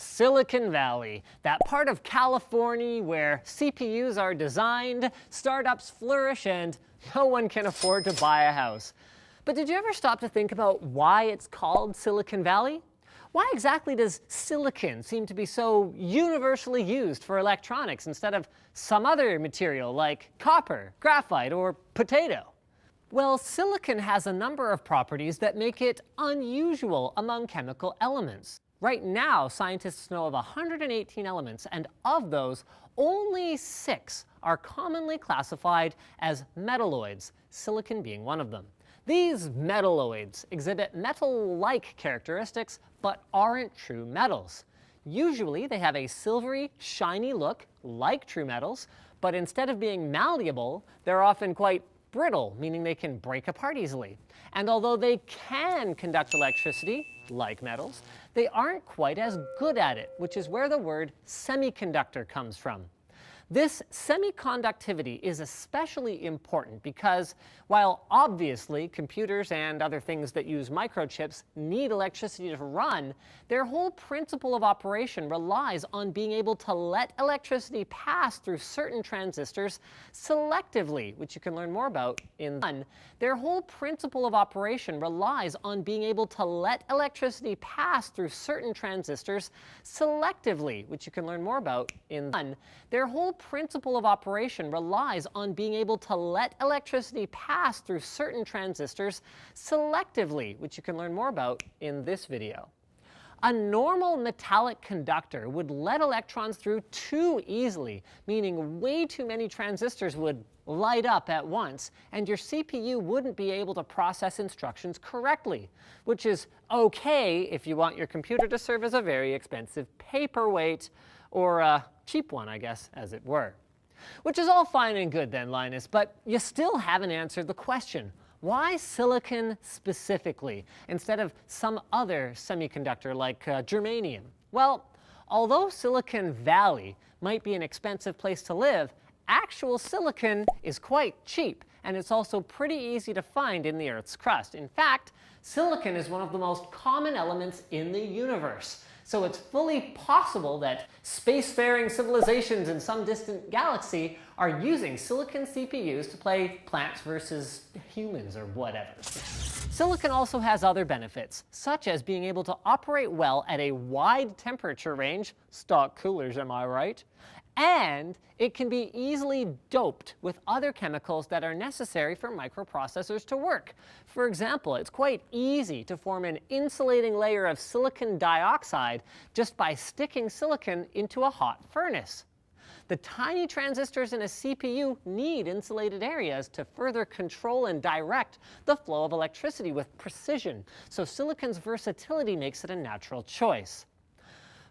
Silicon Valley, that part of California where CPUs are designed, startups flourish, and no one can afford to buy a house. But did you ever stop to think about why it's called Silicon Valley? Why exactly does silicon seem to be so universally used for electronics instead of some other material like copper, graphite, or potato? Well, silicon has a number of properties that make it unusual among chemical elements. Right now, scientists know of 118 elements, and of those, only 6 are commonly classified as metalloids, silicon being one of them. These metalloids exhibit metal-like characteristics, but aren't true metals. Usually, they have a silvery, shiny look, like true metals, but instead of being malleable, they're often quite brittle, meaning they can break apart easily. And although they can conduct electricity, like metals, they aren't quite as good at it, which is where the word semiconductor comes from. This semiconductivity is especially important because, while obviously computers and other things that use microchips need electricity to run, their whole principle of operation relies on being able to let electricity pass through certain transistors selectively, which you can learn more about in Their whole principle of operation relies on being able to let electricity pass through certain transistors selectively, which you can learn more about in Their whole principle of operation relies on being able to let electricity pass through certain transistors selectively, which you can learn more about in this video. A normal metallic conductor would let electrons through too easily, meaning way too many transistors would light up at once, and your CPU wouldn't be able to process instructions correctly, which is okay if you want your computer to serve as a very expensive paperweight, or a cheap one, I guess, as it were. Which is all fine and good then, Linus, but you still haven't answered the question. Why silicon specifically, instead of some other semiconductor like germanium? Well, although Silicon Valley might be an expensive place to live, actual silicon is quite cheap, and it's also pretty easy to find in the Earth's crust. In fact, silicon is one of the most common elements in the universe. So it's fully possible that spacefaring civilizations in some distant galaxy are using silicon CPUs to play Plants vs. Humans or whatever. Silicon also has other benefits, such as being able to operate well at a wide temperature range, stock coolers, am I right? And it can be easily doped with other chemicals that are necessary for microprocessors to work. For example, it's quite easy to form an insulating layer of silicon dioxide just by sticking silicon into a hot furnace. The tiny transistors in a CPU need insulated areas to further control and direct the flow of electricity with precision, so silicon's versatility makes it a natural choice.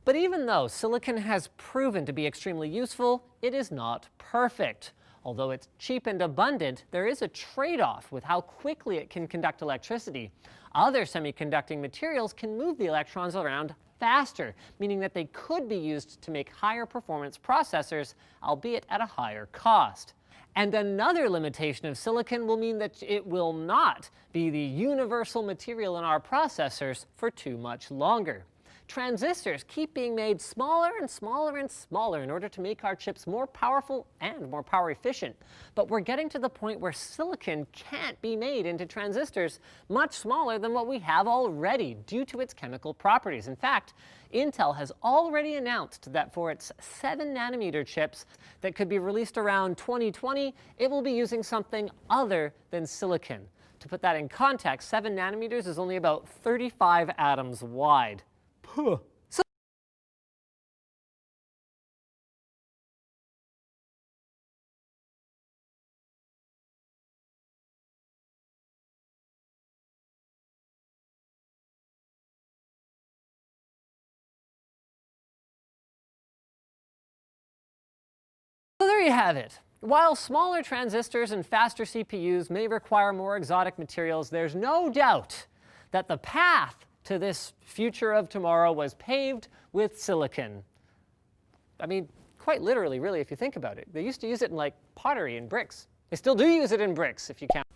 But even though silicon has proven to be extremely useful, it is not perfect. Although it's cheap and abundant, there is a trade-off with how quickly it can conduct electricity. Other semiconducting materials can move the electrons around faster, meaning that they could be used to make higher performance processors, albeit at a higher cost. And another limitation of silicon will mean that it will not be the universal material in our processors for too much longer. Transistors keep being made smaller and smaller and smaller in order to make our chips more powerful and more power efficient. But we're getting to the point where silicon can't be made into transistors much smaller than what we have already due to its chemical properties. In fact, Intel has already announced that for its 7nm chips that could be released around 2020, it will be using something other than silicon. To put that in context, 7nm is only about 35 atoms wide. So there you have it. While smaller transistors and faster CPUs may require more exotic materials, there's no doubt that the path to this future of tomorrow was paved with silicon. I mean, quite literally, really, if you think about it. They used to use it in, like, pottery and bricks. They still do use it in bricks, if you count.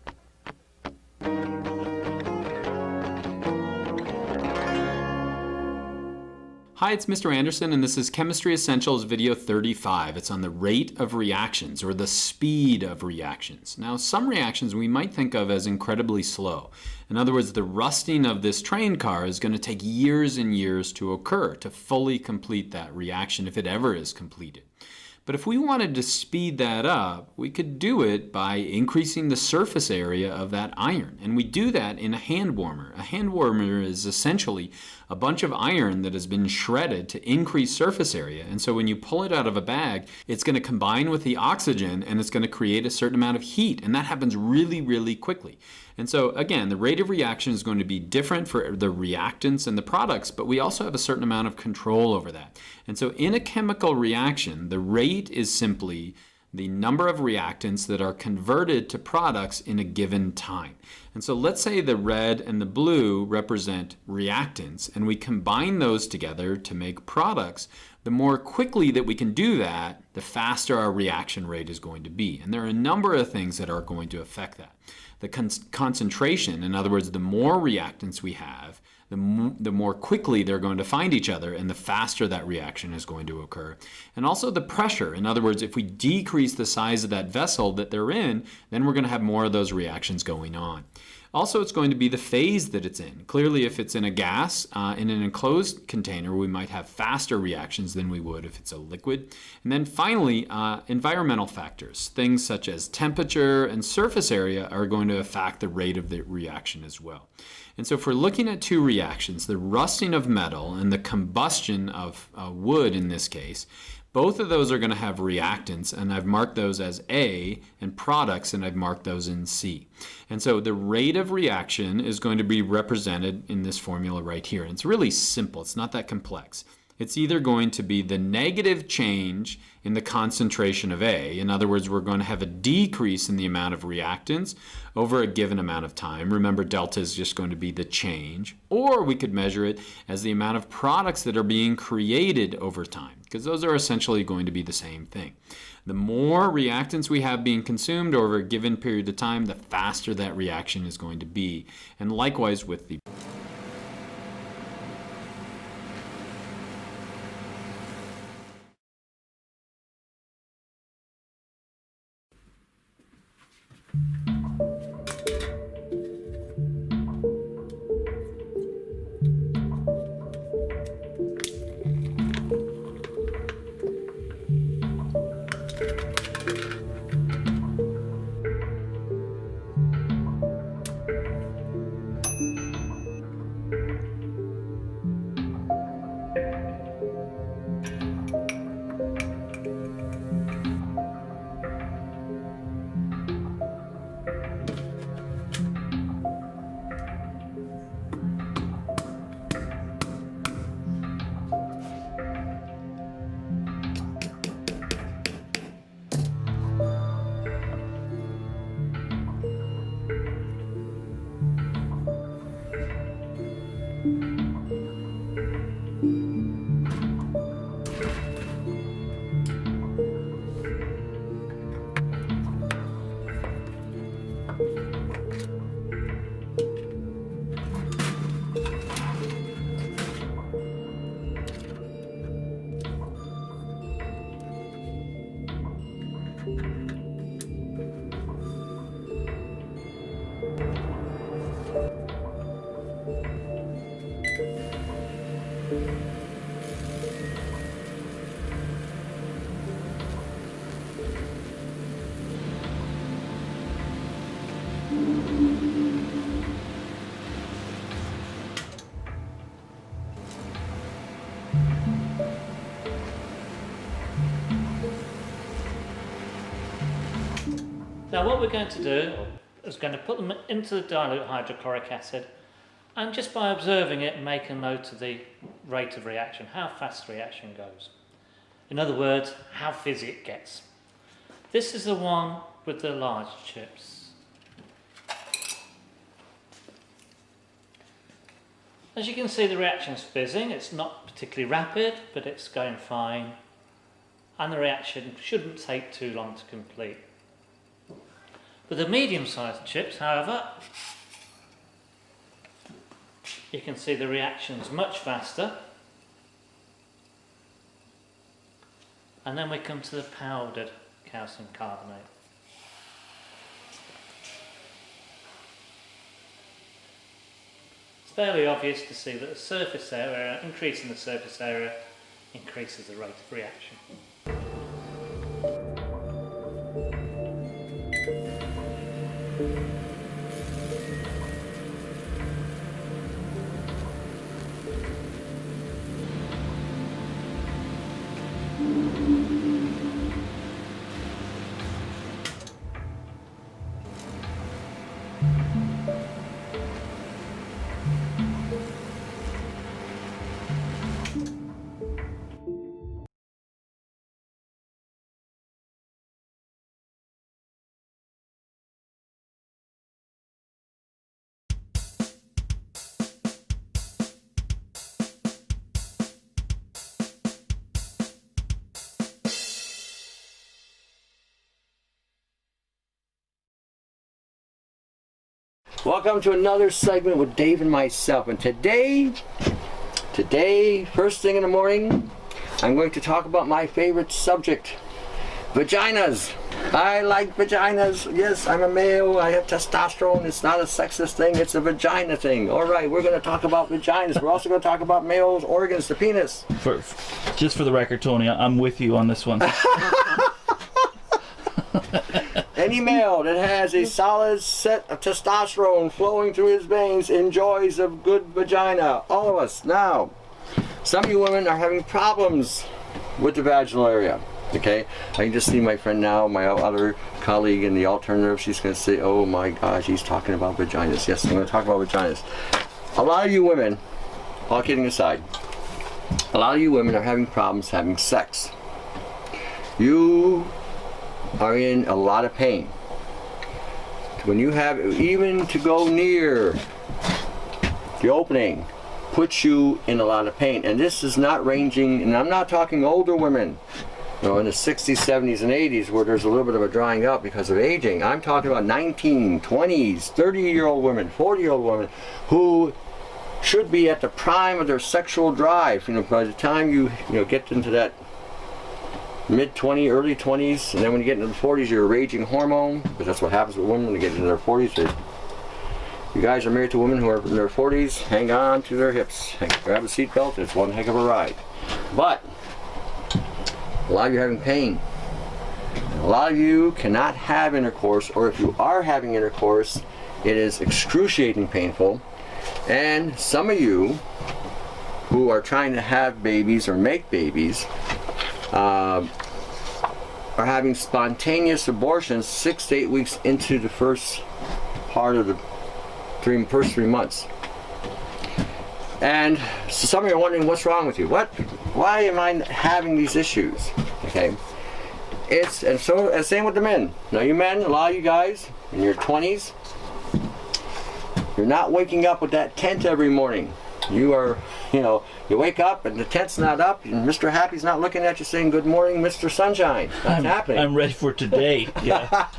Hi, it's Mr. Anderson, and this is Chemistry Essentials video 35. It's on the rate of reactions, or the speed of reactions. Now, some reactions we might think of as incredibly slow. In other words, the rusting of this train car is going to take years and years to occur, to fully complete that reaction, if it ever is completed. But if we wanted to speed that up, we could do it by increasing the surface area of that iron. And we do that in a hand warmer. A hand warmer is essentially a bunch of iron that has been shredded to increase surface area. And so when you pull it out of a bag, it's going to combine with the oxygen and it's going to create a certain amount of heat. And that happens really, really quickly. And so again, the rate of reaction is going to be different for the reactants and the products, but we also have a certain amount of control over that. And so in a chemical reaction, the rate is simply the number of reactants that are converted to products in a given time. And so let's say the red and the blue represent reactants, and we combine those together to make products. The more quickly that we can do that, the faster our reaction rate is going to be. And there are a number of things that are going to affect that. The concentration, in other words, the more reactants we have, the more quickly they're going to find each other and the faster that reaction is going to occur. And also the pressure, in other words, if we decrease the size of that vessel that they're in, then we're going to have more of those reactions going on. Also, it's going to be the phase that it's in. Clearly, if it's in a gas, in an enclosed container, we might have faster reactions than we would if it's a liquid. And then finally, environmental factors. Things such as temperature and surface area are going to affect the rate of the reaction as well. And so if we're looking at two reactions, the rusting of metal and the combustion of wood in this case, both of those are going to have reactants, and I've marked those as A, and products, and I've marked those in C. And so the rate of reaction is going to be represented in this formula right here. And it's really simple. It's not that complex. It's either going to be the negative change in the concentration of A. In other words, we're going to have a decrease in the amount of reactants over a given amount of time. Remember, delta is just going to be the change. Or we could measure it as the amount of products that are being created over time, because those are essentially going to be the same thing. The more reactants we have being consumed over a given period of time, the faster that reaction is going to be. And likewise with the Now what we're going to do is going to put them into the dilute hydrochloric acid, and just by observing it make a note of the rate of reaction, how fast the reaction goes. In other words, how fizzy it gets. This is the one with the large chips. As you can see, the reaction's fizzing. It's not particularly rapid, but it's going fine, and the reaction shouldn't take too long to complete. With the medium-sized chips, however, you can see the reaction's much faster, And then we come to the powdered calcium carbonate. It's fairly obvious to see that the surface area, increasing the surface area, increases the rate of reaction. Welcome to another segment with Dave and myself, and today, first thing in the morning, I'm going to talk about my favorite subject, vaginas. I like vaginas. Yes, I'm a male, I have testosterone. It's not a sexist thing, it's a vagina thing. Alright, we're going to talk about vaginas. We're also going to talk about males' organs, the penis. Just for the record, Tony, I'm with you on this one. Any male that has a solid set of testosterone flowing through his veins enjoys a good vagina. All of us. Now, some of you women are having problems with the vaginal area. Okay? I can just see my friend now, my other colleague in the alternative. She's going to say, oh my gosh, he's talking about vaginas. Yes, I'm going to talk about vaginas. A lot of you women, all kidding aside, a lot of you women are having problems having sex. You are in a lot of pain. When you have, even to go near the opening, puts you in a lot of pain. And this is not ranging, and I'm not talking older women, you know, in the 60s, 70s, and 80s where there's a little bit of a drying up because of aging. I'm talking about 19, 20s, 30-year-old women, 40-year-old women who should be at the prime of their sexual drive. You know, by the time you get into that mid-20s, early 20s, and then when you get into the 40s, you're a raging hormone, because that's what happens with women when they get into their 40s. You guys are married to women who are in their 40s, hang on to their hips, grab a seatbelt, it's one heck of a ride. But a lot of you are having pain. A lot of you cannot have intercourse, or if you are having intercourse, it is excruciating painful. And some of you who are trying to have babies or make babies are having spontaneous abortions 6 to 8 weeks into the first part of the first 3 months. And so some of you are wondering, what's wrong with you? Why am I having these issues? Okay, and same with the men. Now you men, a lot of you guys in your 20s, you're not waking up with that tent every morning. You are, you wake up and the tent's not up, and Mr. Happy's not looking at you saying, good morning, Mr. Sunshine. That's happening. I'm ready for today. Yeah.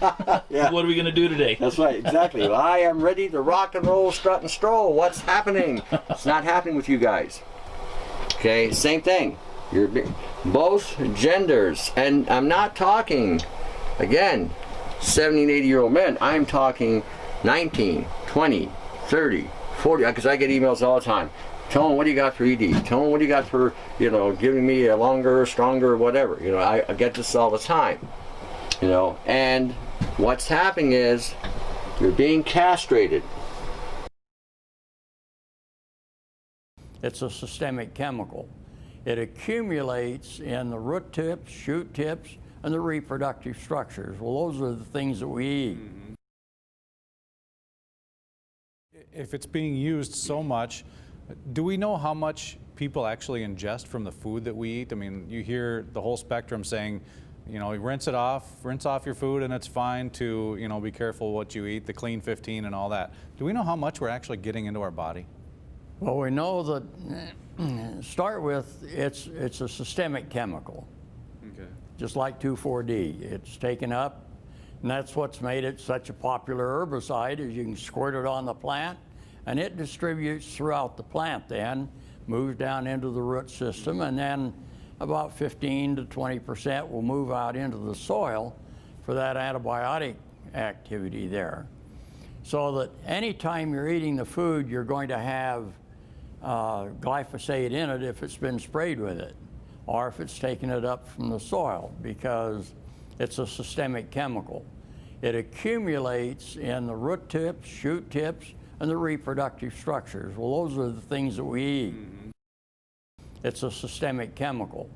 Yeah. What are we going to do today? That's right, exactly. Well, I am ready to rock and roll, strut and stroll. What's happening? It's not happening with you guys. Okay, same thing. You're both genders, and I'm not talking, again, 70 and 80-year-old men. I'm talking 19, 20, 30, 40, because I get emails all the time. Tell them what do you got for ED. Tell them what do you got for, giving me a longer, stronger, whatever. I get this all the time. And what's happening is you're being castrated. It's a systemic chemical. It accumulates in the root tips, shoot tips, and the reproductive structures. Well, those are the things that we eat. If it's being used so much, do we know how much people actually ingest from the food that we eat? I mean, you hear the whole spectrum saying, rinse off your food and it's fine, to, be careful what you eat, the clean 15 and all that. Do we know how much we're actually getting into our body? Well, we know that, start with, it's a systemic chemical. Okay. Just like 2,4-D. It's taken up, and that's what's made it such a popular herbicide, is you can squirt it on the plant, and it distributes throughout the plant then, moves down into the root system, and then about 15 to 20% will move out into the soil for that antibiotic activity there. So that anytime you're eating the food, you're going to have glyphosate in it if it's been sprayed with it, or if it's taken it up from the soil, because it's a systemic chemical. It accumulates in the root tips, shoot tips, and the reproductive structures. Well, those are the things that we eat. It's a systemic chemical.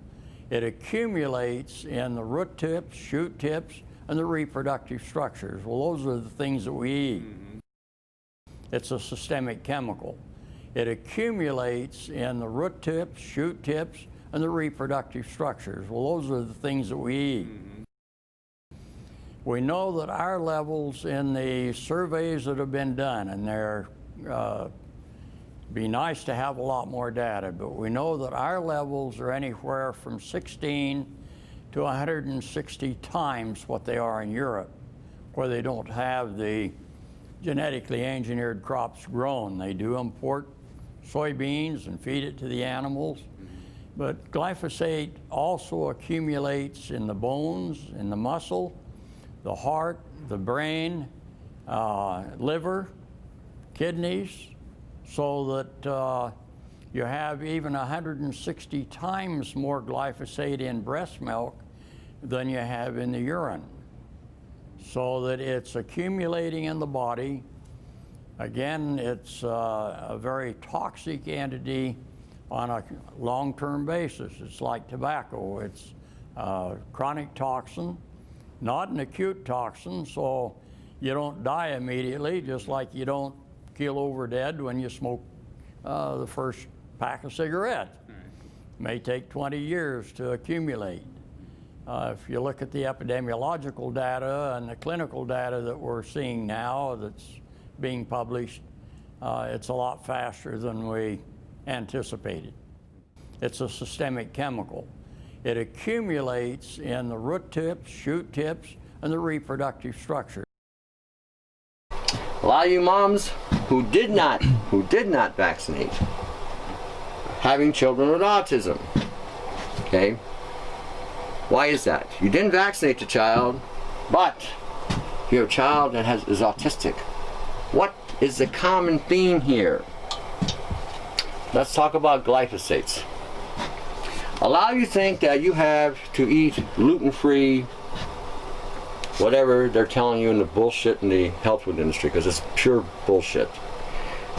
It accumulates in the root tips, shoot tips, and the reproductive structures. Well, those are the things that we eat. It's a systemic chemical. It accumulates in the root tips, shoot tips, and the reproductive structures. Well, those are the things that we eat. We know that our levels in the surveys that have been done, and they're be nice to have a lot more data, but we know that our levels are anywhere from 16 to 160 times what they are in Europe, where they don't have the genetically engineered crops grown. They do import soybeans and feed it to the animals. But glyphosate also accumulates in the bones, in the muscle, the heart, the brain, liver, kidneys, so that you have even 160 times more glyphosate in breast milk than you have in the urine. So that it's accumulating in the body. Again, it's a very toxic entity on a long-term basis. It's like tobacco. It's a chronic toxin, not an acute toxin, so you don't die immediately, just like you don't keel over dead when you smoke the first pack of cigarettes. It may take 20 years to accumulate. If you look at the epidemiological data and the clinical data that we're seeing now that's being published, it's a lot faster than we anticipated. It's a systemic chemical. It accumulates in the root tips, shoot tips, and the reproductive structure. A lot of you moms who did not vaccinate, having children with autism, okay? Why is that? You didn't vaccinate the child, but you have a child that is autistic. What is the common theme here? Let's talk about glyphosates. A lot of you think that you have to eat gluten-free, whatever they're telling you in the bullshit in the health food industry, because it's pure bullshit.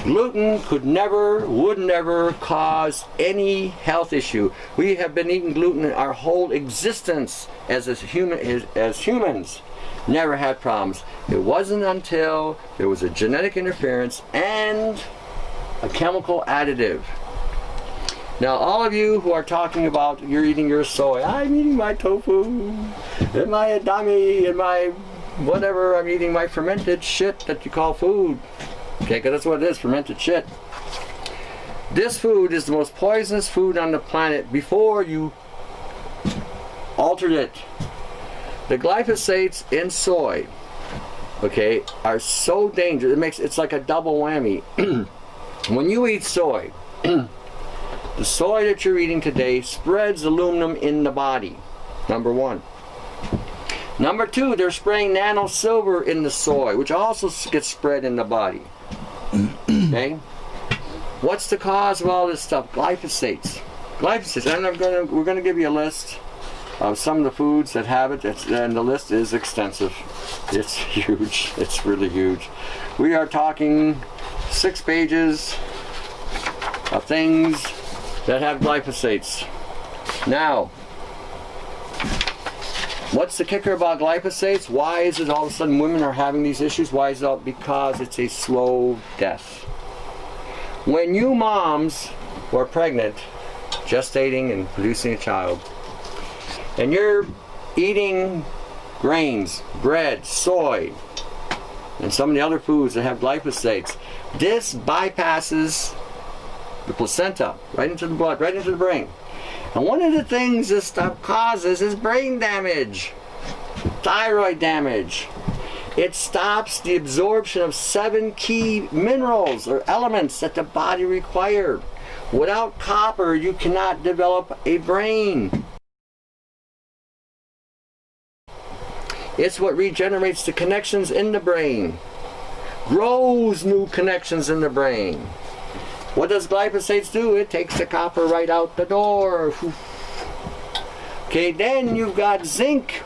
Gluten could never, would never cause any health issue. We have been eating gluten our whole existence as humans. Never had problems. It wasn't until there was a genetic interference and a chemical additive. Now, all of you who are talking about you're eating your soy, I'm eating my tofu, and my edamame, and my whatever, I'm eating my fermented shit that you call food. Okay, because that's what it is, fermented shit. This food is the most poisonous food on the planet before you altered it. The glyphosates in soy, okay, are so dangerous. It's like a double whammy. When you eat soy, the soy that you're eating today spreads aluminum in the body, number one. Number two, they're spraying nano-silver in the soy, which also gets spread in the body. Okay? What's the cause of all this stuff? Glyphosates. Glyphosates. And we're going to give you a list of some of the foods that have it, and the list is extensive. It's huge. It's really huge. We are talking 6 pages of things that have glyphosates. Now, what's the kicker about glyphosates? Why is it all of a sudden women are having these issues? Why is it all? Because it's a slow death. When you moms who are pregnant, gestating and producing a child, and you're eating grains, bread, soy, and some of the other foods that have glyphosates, this bypasses the placenta, right into the blood, right into the brain. And one of the things this stuff causes is brain damage, thyroid damage. It stops the absorption of 7 key minerals or elements that the body requires. Without copper, you cannot develop a brain. It's what regenerates the connections in the brain, grows new connections in the brain. What does glyphosates do? It takes the copper right out the door. Okay, then you've got zinc.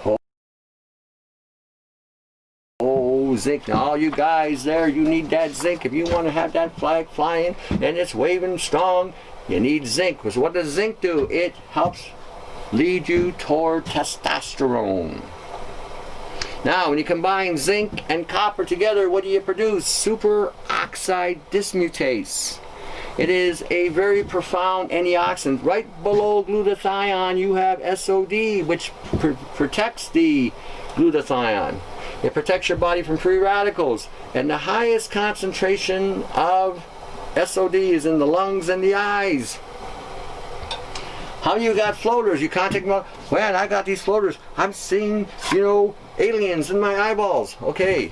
Oh, zinc. Now, all you guys there, you need that zinc. If you want to have that flag flying and it's waving strong, you need zinc. Because what does zinc do? It helps lead you toward testosterone. Now, when you combine zinc and copper together, what do you produce? Superoxide dismutase. It is a very profound antioxidant. Right below glutathione, you have SOD, which protects the glutathione. It protects your body from free radicals. And the highest concentration of SOD is in the lungs and the eyes. How you got floaters? You can't take them out. Man, I got these floaters. I'm seeing, aliens in my eyeballs. Okay.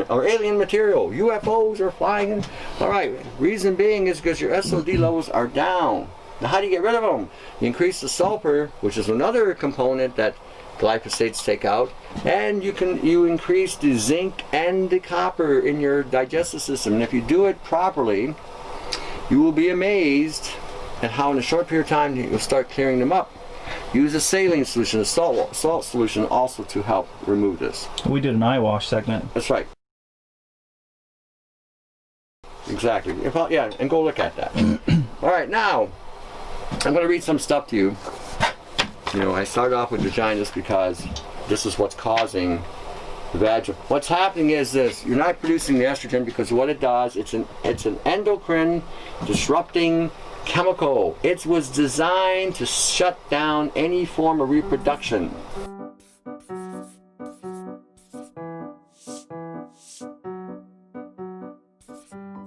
Or alien material. UFOs are flying in. All right. Reason being is because your SOD levels are down. Now, how do you get rid of them? You increase the sulfur, which is another component that glyphosates take out, and you increase the zinc and the copper in your digestive system. And if you do it properly, you will be amazed at how in a short period of time you'll start clearing them up. Use a saline solution, a salt solution also to help remove this. We did an eye wash segment. That's right. Exactly. Yeah, and go look at that. All right, now I'm going to read some stuff to you. I started off with vaginas because this is what's causing the vaginal. What's happening is this: you're not producing the estrogen because what it does, it's an endocrine disrupting chemical. It was designed to shut down any form of reproduction.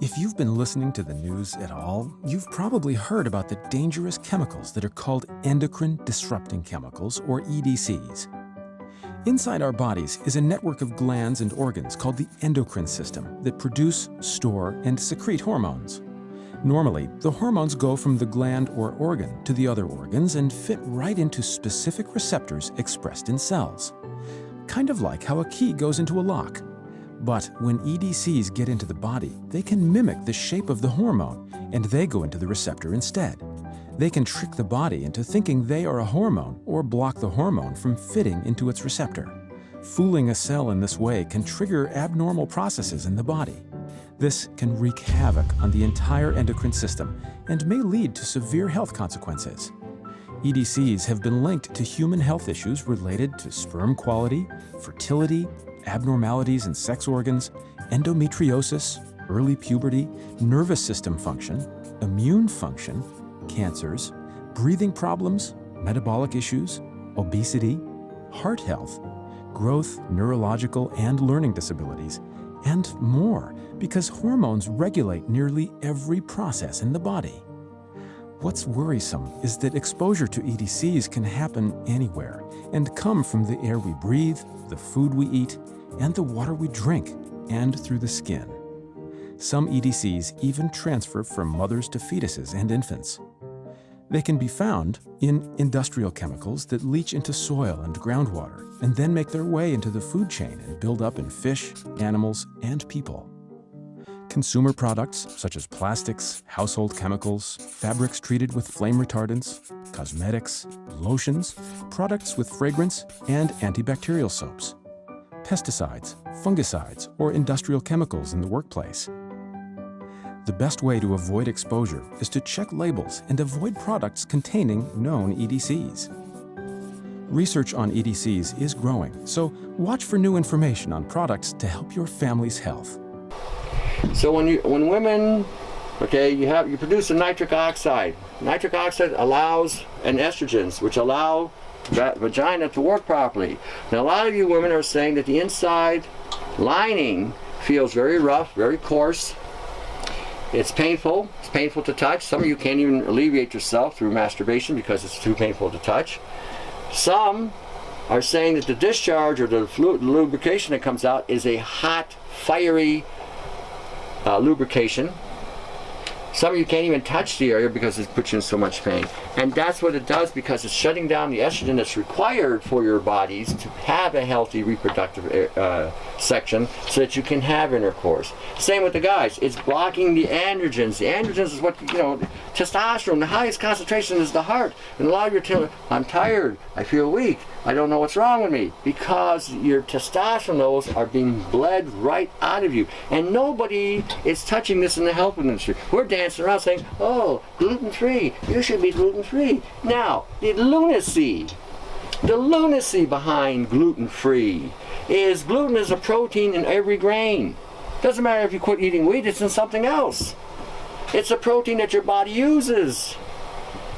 If you've been listening to the news at all, you've probably heard about the dangerous chemicals that are called endocrine disrupting chemicals, or EDCs. Inside our bodies is a network of glands and organs called the endocrine system that produce, store, and secrete hormones. Normally, the hormones go from the gland or organ to the other organs and fit right into specific receptors expressed in cells. Kind of like how a key goes into a lock. But when EDCs get into the body, they can mimic the shape of the hormone, and they go into the receptor instead. They can trick the body into thinking they are a hormone or block the hormone from fitting into its receptor. Fooling a cell in this way can trigger abnormal processes in the body. This can wreak havoc on the entire endocrine system and may lead to severe health consequences. EDCs have been linked to human health issues related to sperm quality, fertility, abnormalities in sex organs, endometriosis, early puberty, nervous system function, immune function, cancers, breathing problems, metabolic issues, obesity, heart health, growth, neurological, and learning disabilities, and more, because hormones regulate nearly every process in the body. What's worrisome is that exposure to EDCs can happen anywhere and come from the air we breathe, the food we eat, and the water we drink, and through the skin. Some EDCs even transfer from mothers to fetuses and infants. They can be found in industrial chemicals that leach into soil and groundwater and then make their way into the food chain and build up in fish, animals, and people. Consumer products such as plastics, household chemicals, fabrics treated with flame retardants, cosmetics, lotions, products with fragrance, and antibacterial soaps, pesticides, fungicides, or industrial chemicals in the workplace. The best way to avoid exposure is to check labels and avoid products containing known EDCs. Research on EDCs is growing, so watch for new information on products to help your family's health. So when women, you produce a nitric oxide. Nitric oxide allows and estrogens, which allow that vagina to work properly. Now, a lot of you women are saying that the inside lining feels very rough, very coarse. It's painful. It's painful to touch. Some of you can't even alleviate yourself through masturbation because it's too painful to touch. Some are saying that the discharge or the fluid, the lubrication that comes out is a hot, fiery lubrication. Some of you can't even touch the area because it puts you in so much pain. And that's what it does, because it's shutting down the estrogen that's required for your bodies to have a healthy reproductive section so that you can have intercourse. Same with the guys. It's blocking the androgens. The androgens is what, testosterone, the highest concentration is the heart. And a lot of you tell, I'm tired, I feel weak, I don't know what's wrong with me, because your testosterone levels are being bled right out of you. And nobody is touching this in the health industry. We're dancing around saying, oh, gluten-free, you should be gluten-free. Now, the lunacy behind gluten-free is gluten is a protein in every grain. Doesn't matter if you quit eating wheat, it's in something else. It's a protein that your body uses.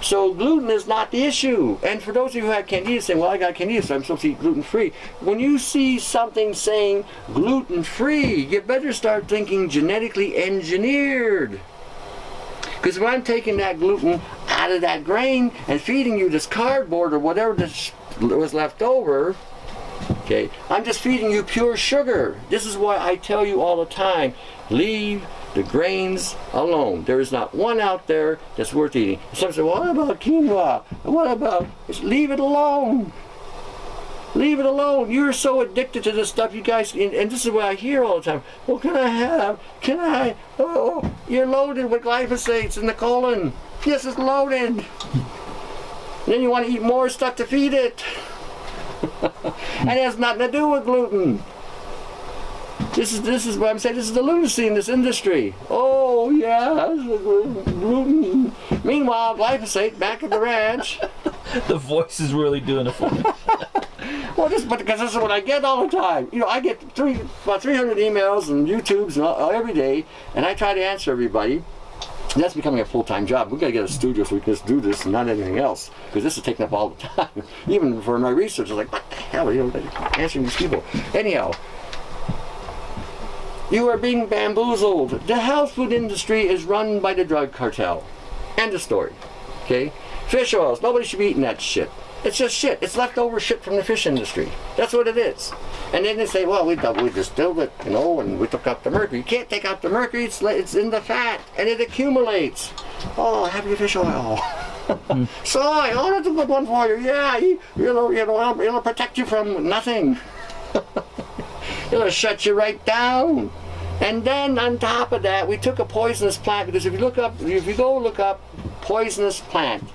So gluten is not the issue. And for those of you who have candida saying, well, I got candida, so I'm supposed to eat gluten-free. When you see something saying gluten-free, you better start thinking genetically engineered. Because if I'm taking that gluten out of that grain and feeding you this cardboard or whatever this was left over, okay, I'm just feeding you pure sugar. This is why I tell you all the time, leave the grains alone. There is not one out there that's worth eating. Some say, well, what about quinoa? What about, leave it alone. Leave it alone. You're so addicted to this stuff, you guys, and this is what I hear all the time. Well, oh, you're loaded with glyphosates in the colon. Yes, it's loaded. And then you want to eat more stuff to feed it. And it has nothing to do with gluten. This is what I'm saying. This is the lunacy in this industry. Oh yeah, gluten. Meanwhile, glyphosate back at the ranch. The voice is really doing it for me. Well, because this is what I get all the time. I get about 300 emails and YouTubes and every day, and I try to answer everybody. And that's becoming a full-time job. We've got to get a studio so we can just do this and not anything else, because this is taking up all the time. Even for my research, I was like, what the hell, answering these people. Anyhow, you are being bamboozled. The health food industry is run by the drug cartel. End of story. Okay? Fish oils. Nobody should be eating that shit. It's just shit. It's leftover shit from the fish industry. That's what it is. And then they say, well, we distilled it, and we took out the mercury. You can't take out the mercury. It's in the fat, and it accumulates. Oh, have your fish oil. Soy. Oh, that's a good one for you. Yeah, it'll protect you from nothing. It'll shut you right down. And then on top of that, we took a poisonous plant, because if you go look up poisonous plant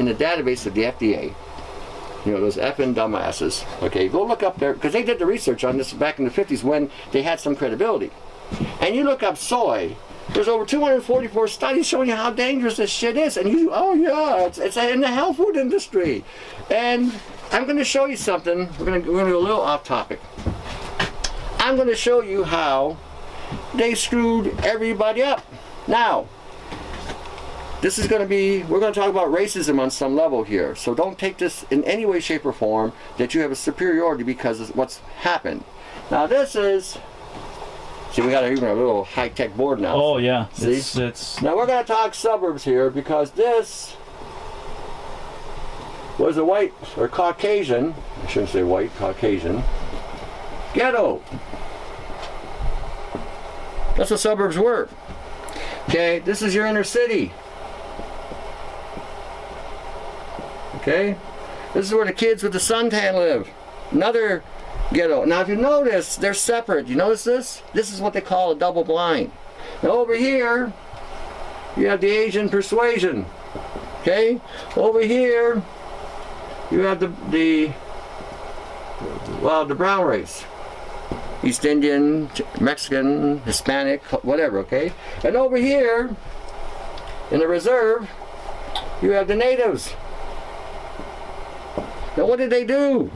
in the database of the FDA, those effing dumbasses, okay, go look up there, because they did the research on this back in the 50s when they had some credibility. And you look up soy, there's over 244 studies showing you how dangerous this shit is. And oh yeah, it's in the health food industry. And I'm going to show you something. We're going to go a little off topic. I'm going to show you how they screwed everybody up. Now, this is going to be, we're going to talk about racism on some level here. So don't take this in any way, shape, or form that you have a superiority because of what's happened. Now this is, see, we got even a little high-tech board now. Oh yeah. See? It's... Now we're going to talk suburbs here, because this was a white, or Caucasian, I shouldn't say white, Caucasian, ghetto. That's what suburbs were. Okay, this is your inner city. Okay, this is where the kids with the suntan live. Another ghetto. Now if you notice, they're separate. You notice this? This is what they call a double blind. Now over here, you have the Asian persuasion. Okay, over here, you have the brown race. East Indian, Mexican, Hispanic, whatever, okay? And over here, in the reserve, you have the natives. Now what did they do?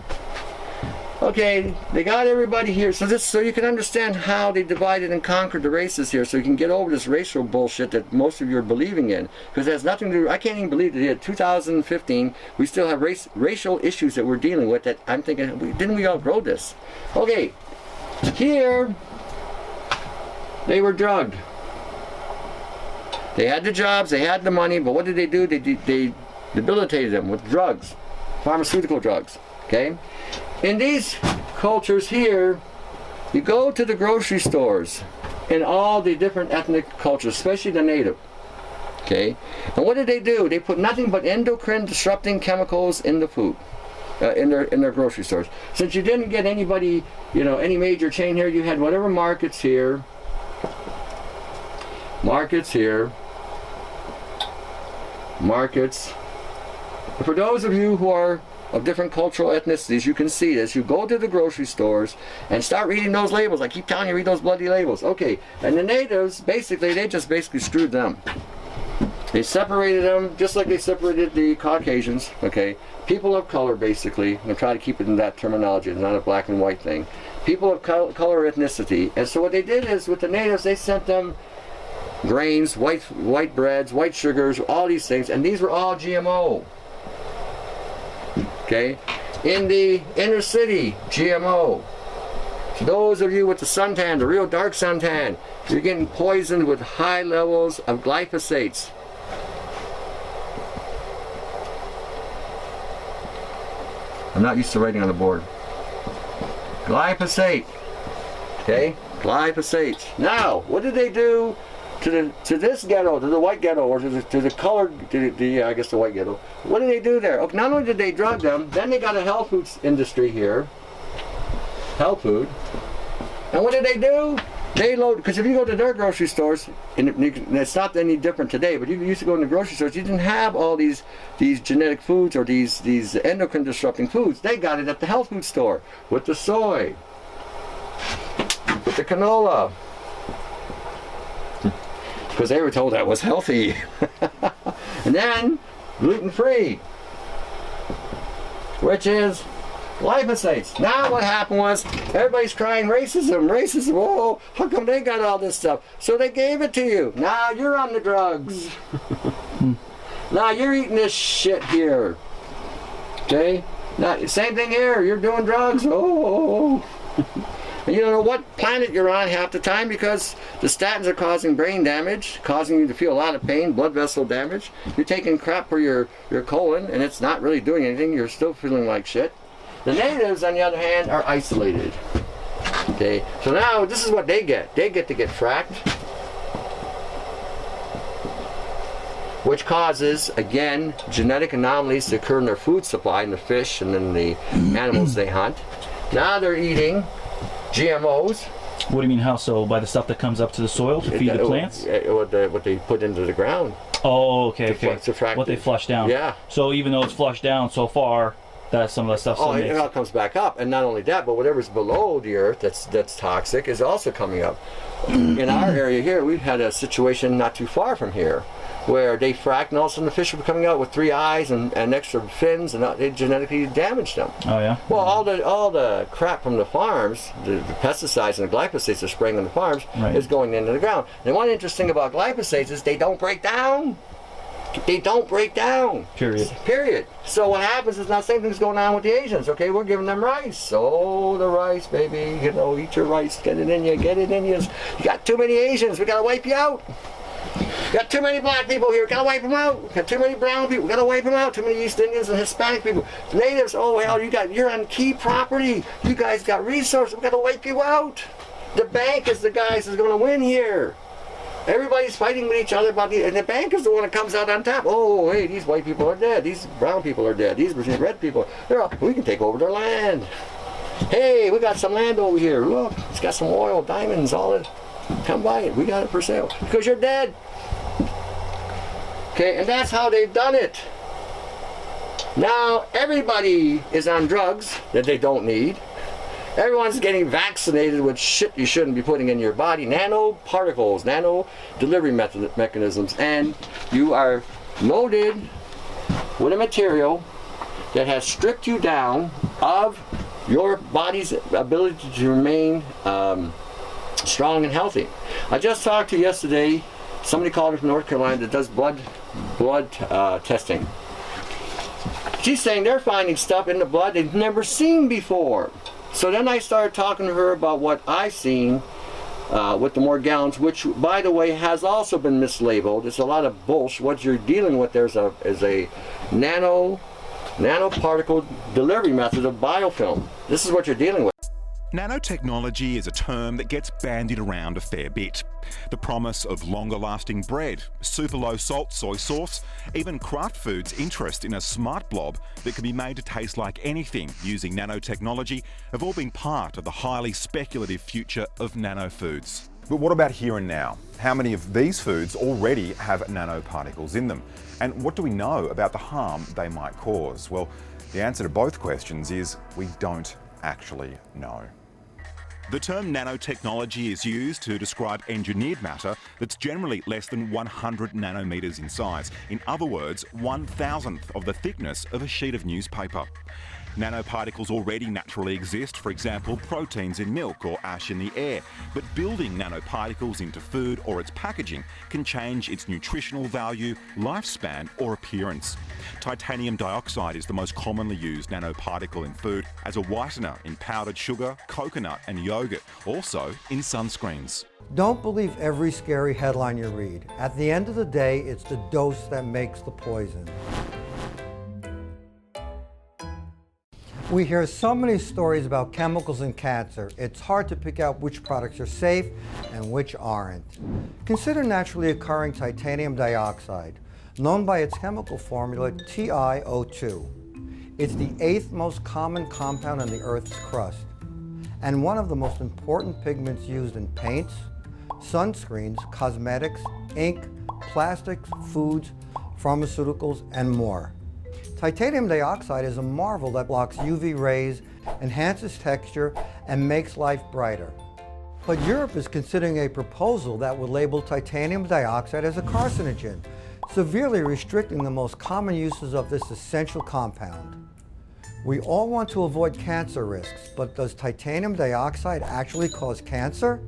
Okay, they got everybody here, so you can understand how they divided and conquered the races here, so you can get over this racial bullshit that most of you are believing in. Because it has nothing to do, I can't even believe that in 2015, we still have racial issues that we're dealing with that I'm thinking, didn't we outgrow this? Okay. Here, they were drugged. They had the jobs, they had the money, but what did they do? They debilitated them with drugs, pharmaceutical drugs, okay? In these cultures here, you go to the grocery stores in all the different ethnic cultures, especially the native, Okay, and what did they do? They put nothing but endocrine disrupting chemicals in the food, in their grocery stores. Since you didn't get anybody, you know, any major chain here, you had whatever markets here, markets. And for those of you who are of different cultural ethnicities, you can see this. You go to the grocery stores and start reading those labels. I keep telling you, read those bloody labels. Okay, and the natives, basically, they just basically screwed them. They separated them just like they separated the Caucasians, okay? People of color, basically. I'm going to try to keep it in that terminology. It's not a black and white thing. People of color ethnicity. And so what they did is, with the natives, they sent them grains, white breads, white sugars, all these things, and these were all GMO. Okay? In the inner city, GMO. So those of you with the suntan, the real dark suntan, you're getting poisoned with high levels of glyphosates. I'm not used to writing on the board. Glyphosate. Okay? Glyphosate. Now, what did they do to this ghetto, to the white ghetto, or to the colored, I guess the white ghetto? What did they do there? Okay, not only did they drug them, then they got a health food industry here. Health food. And what did they do? They load, because if you go to their grocery stores, and it's not any different today, but you used to go in the grocery stores, you didn't have all these genetic foods or these endocrine disrupting foods. They got it at the health food store with the soy, with the canola, because they were told that was healthy. And then gluten-free, which is glyphosates. Now what happened was, everybody's crying racism, racism, oh, how come they got all this stuff? So they gave it to you. Now you're on the drugs. Now you're eating this shit here. Okay? Now, same thing here, you're doing drugs, oh. And you don't know what planet you're on half the time, because the statins are causing brain damage, causing you to feel a lot of pain, blood vessel damage. You're taking crap for your colon, and it's not really doing anything, you're still feeling like shit. The natives, on the other hand, are isolated. Okay, so now this is what they get. They get to get fracked, which causes, again, genetic anomalies to occur in their food supply, in the fish and in the animals they hunt. Now they're eating GMOs. What do you mean, how so? By the stuff that comes up to the soil to feed the plants? What they put into the ground. Oh, okay, to frack what they flush down. Yeah. So even though it's flushed down so far, that's some of the stuff. Oh, it all comes back up, and not only that, but whatever's below the earth that's toxic is also coming up. In our area here, we've had a situation not too far from here, where they fracked, and all of a sudden the fish were coming out with 3 eyes and extra fins, and they genetically damaged them. Oh yeah. Well, all the crap from the farms, the pesticides and the glyphosates they're spraying on the farms, is going into the ground. And one interesting about glyphosates is they don't break down. They don't break down. Period. So what happens is, now same thing's going on with the Asians. Okay, we're giving them rice. Oh, the rice, baby. You know, eat your rice. Get it in you. Get it in you. You got too many Asians. We gotta wipe you out. You got too many black people here. We gotta wipe them out. We got too many brown people. We gotta wipe them out. Too many East Indians and Hispanic people. The natives. Oh hell, you're on key property. You guys got resources. We gotta wipe you out. The bank is the guys that's gonna win here. Everybody's fighting with each other and the bank is the one that comes out on top. Oh, hey, these white people are dead. These brown people are dead. These red people, we can take over their land. Hey, we got some land over here. Look, it's got some oil, diamonds, all that. Come buy it. We got it for sale. Because you're dead. Okay, and that's how they've done it. Now, everybody is on drugs that they don't need. Everyone's getting vaccinated with shit you shouldn't be putting in your body. Nanoparticles, nano delivery mechanisms. And you are loaded with a material that has stripped you down of your body's ability to remain strong and healthy. I just talked to yesterday, somebody called me from North Carolina that does blood testing. She's saying they're finding stuff in the blood they've never seen before. So then I started talking to her about what I've seen with the Morgellons, which, by the way, has also been mislabeled. It's a lot of bullshit. What you're dealing with there is a nanoparticle delivery method of biofilm. This is what you're dealing with. Nanotechnology is a term that gets bandied around a fair bit. The promise of longer-lasting bread, super low-salt soy sauce, even Kraft Foods' interest in a smart blob that can be made to taste like anything using nanotechnology have all been part of the highly speculative future of nano-foods. But what about here and now? How many of these foods already have nanoparticles in them? And what do we know about the harm they might cause? Well, the answer to both questions is we don't actually know. The term nanotechnology is used to describe engineered matter that's generally less than 100 nanometers in size. In other words, 1,000th of the thickness of a sheet of newspaper. Nanoparticles already naturally exist, for example, proteins in milk or ash in the air. But building nanoparticles into food or its packaging can change its nutritional value, lifespan or appearance. Titanium dioxide is the most commonly used nanoparticle in food as a whitener in powdered sugar, coconut and yogurt, also in sunscreens. Don't believe every scary headline you read. At the end of the day, it's the dose that makes the poison. We hear so many stories about chemicals and cancer, it's hard to pick out which products are safe and which aren't. Consider naturally occurring titanium dioxide, known by its chemical formula TiO2. It's the 8th most common compound in the Earth's crust, and one of the most important pigments used in paints, sunscreens, cosmetics, ink, plastics, foods, pharmaceuticals, and more. Titanium dioxide is a marvel that blocks UV rays, enhances texture, and makes life brighter. But Europe is considering a proposal that would label titanium dioxide as a carcinogen, severely restricting the most common uses of this essential compound. We all want to avoid cancer risks, but does titanium dioxide actually cause cancer?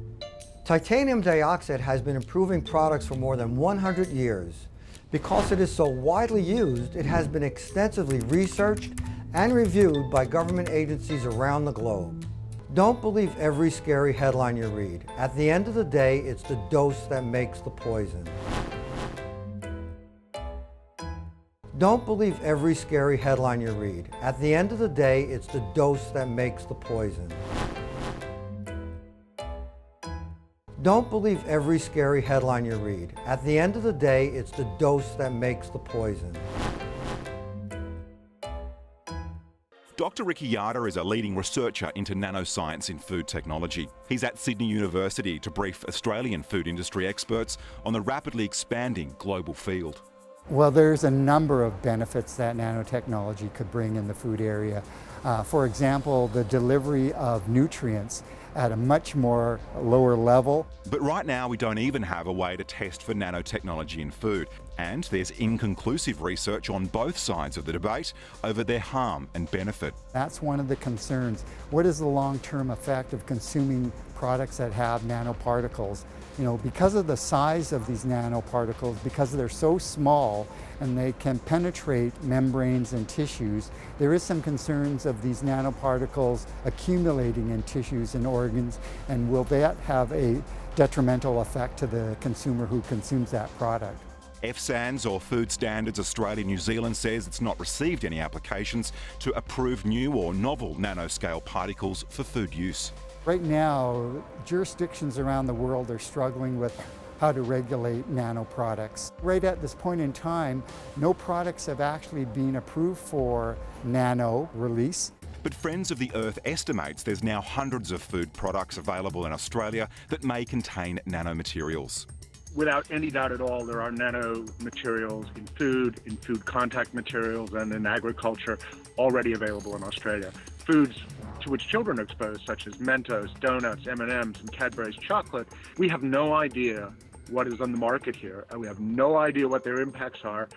Titanium dioxide has been improving products for more than 100 years. Because it is so widely used, it has been extensively researched and reviewed by government agencies around the globe. Don't believe every scary headline you read. At the end of the day, it's the dose that makes the poison. Don't believe every scary headline you read. At the end of the day, it's the dose that makes the poison. Don't believe every scary headline you read. At the end of the day, it's the dose that makes the poison. Dr. Ricky Yada is a leading researcher into nanoscience in food technology. He's at Sydney University to brief Australian food industry experts on the rapidly expanding global field. Well, there's a number of benefits that nanotechnology could bring in the food area. For example, the delivery of nutrients at a much more lower level. But right now we don't even have a way to test for nanotechnology in food. And there's inconclusive research on both sides of the debate over their harm and benefit. That's one of the concerns. What is the long-term effect of consuming products that have nanoparticles? You know, because of the size of these nanoparticles, because they're so small and they can penetrate membranes and tissues, there is some concerns of these nanoparticles accumulating in tissues and organs, and will that have a detrimental effect to the consumer who consumes that product? FSANZ, or Food Standards Australia New Zealand, says it's not received any applications to approve new or novel nanoscale particles for food use. Right now, jurisdictions around the world are struggling with how to regulate nanoproducts. Right at this point in time, no products have actually been approved for nano release. But Friends of the Earth estimates there's now hundreds of food products available in Australia that may contain nanomaterials. Without any doubt at all, there are nanomaterials in food contact materials, and in agriculture already available in Australia. Foods to which children are exposed, such as Mentos, donuts, M&Ms, and Cadbury's chocolate, we have no idea what is on the market here, and we have no idea what their impacts are.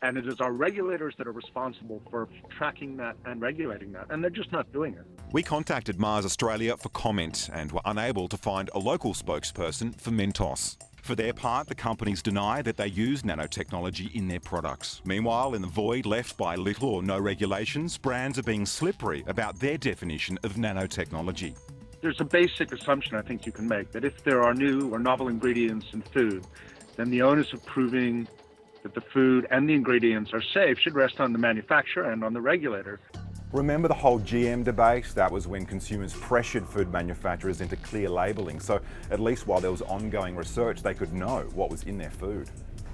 And it is our regulators that are responsible for tracking that and regulating that, and they're just not doing it. We contacted Mars Australia for comment and were unable to find a local spokesperson for Mentos. For their part, the companies deny that they use nanotechnology in their products. Meanwhile, in the void left by little or no regulations, brands are being slippery about their definition of nanotechnology. There's a basic assumption I think you can make that if there are new or novel ingredients in food, then the onus of proving that the food and the ingredients are safe should rest on the manufacturer and on the regulator. Remember the whole GM debate? That was when consumers pressured food manufacturers into clear labelling, so at least while there was ongoing research, they could know what was in their food.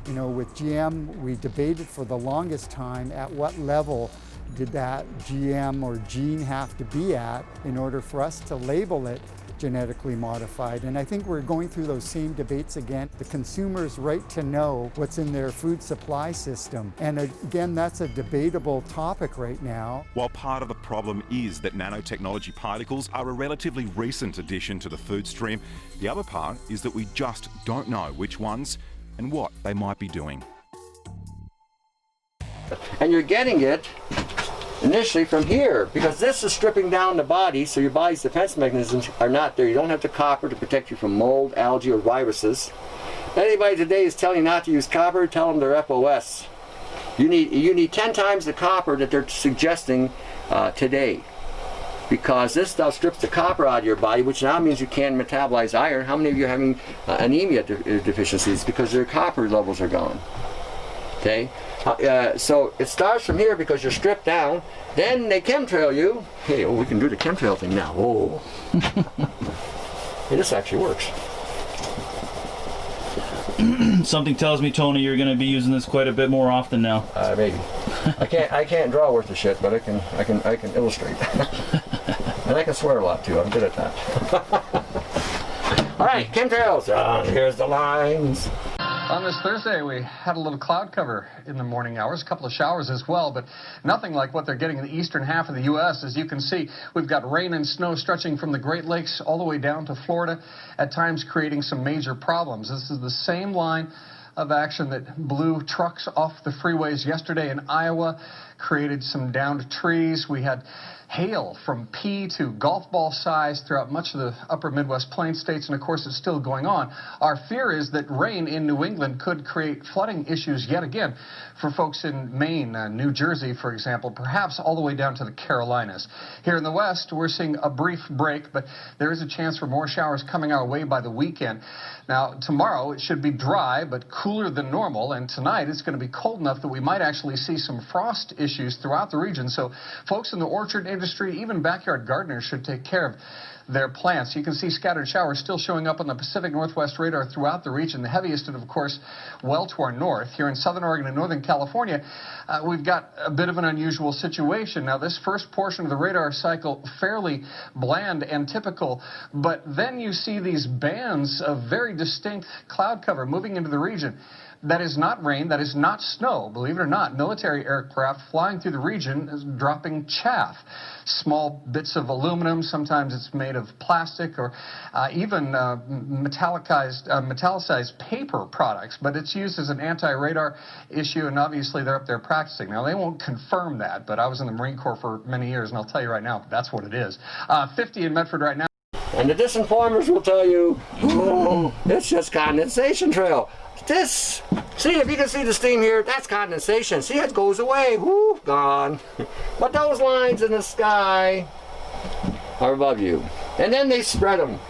You know, with GM, we debated for the longest time at what level did that GM or gene have to be at in order for us to label it genetically modified. And I think we're going through those same debates again. The consumer's right to know what's in their food supply system. And again, that's a debatable topic right now. While part of the problem is that nanotechnology particles are a relatively recent addition to the food stream, the other part is that we just don't know which ones and what they might be doing. And you're getting it initially from here, because this is stripping down the body, so your body's defense mechanisms are not there. You don't have the copper to protect you from mold, algae, or viruses. Anybody today is telling you not to use copper, tell them they're FOS. You need 10 times the copper that they're suggesting today, because this stuff strips the copper out of your body, which now means you can't metabolize iron. How many of you are having anemia deficiencies because your copper levels are gone? Okay, so it starts from here because you're stripped down. Then they chemtrail you. Hey, oh, we can do the chemtrail thing now. Oh, hey, this actually works. Something tells me, Tony, you're going to be using this quite a bit more often now. Maybe. I can't draw worth of shit, but I can illustrate. And I can swear a lot too. I'm good at that. All right, chemtrails. Here's the lines. On this Thursday, we had a little cloud cover in the morning hours, a couple of showers as well, but nothing like what they're getting in the eastern half of the U.S. As you can see, we've got rain and snow stretching from the Great Lakes all the way down to Florida, at times creating some major problems. This is the same line of action that blew trucks off the freeways yesterday in Iowa, created some downed trees. We had hail from pea to golf ball size throughout much of the upper Midwest Plains states, and of course it's still going on. Our fear is that rain in New England could create flooding issues yet again for folks in Maine, New Jersey, for example, perhaps all the way down to the Carolinas. Here in the West, we're seeing a brief break, but there is a chance for more showers coming our way by the weekend. Now, tomorrow it should be dry, but cooler than normal, and tonight it's going to be cold enough that we might actually see some frost issues throughout the region. So folks in the orchard industry, even backyard gardeners, should take care of their plants. You can see scattered showers still showing up on the Pacific Northwest radar throughout the region. The heaviest, of course, well to our north. Here in southern Oregon and northern California, we've got a bit of an unusual situation. Now, this first portion of the radar cycle, fairly bland and typical, but then you see these bands of very distinct cloud cover moving into the region. That is not rain, that is not snow. Believe it or not, military aircraft flying through the region is dropping chaff. Small bits of aluminum, sometimes it's made of plastic, or even metallicized paper products, but it's used as an anti-radar issue, and obviously they're up there practicing. Now, they won't confirm that, but I was in the Marine Corps for many years, and I'll tell you right now, that's what it is. 50 in Medford right now. And the disinformers will tell you, oh, it's just condensation trail. This, see, if you can see the steam here, that's condensation. See, it goes away, whoo, gone. But those lines in the sky are above you. And then they spread them.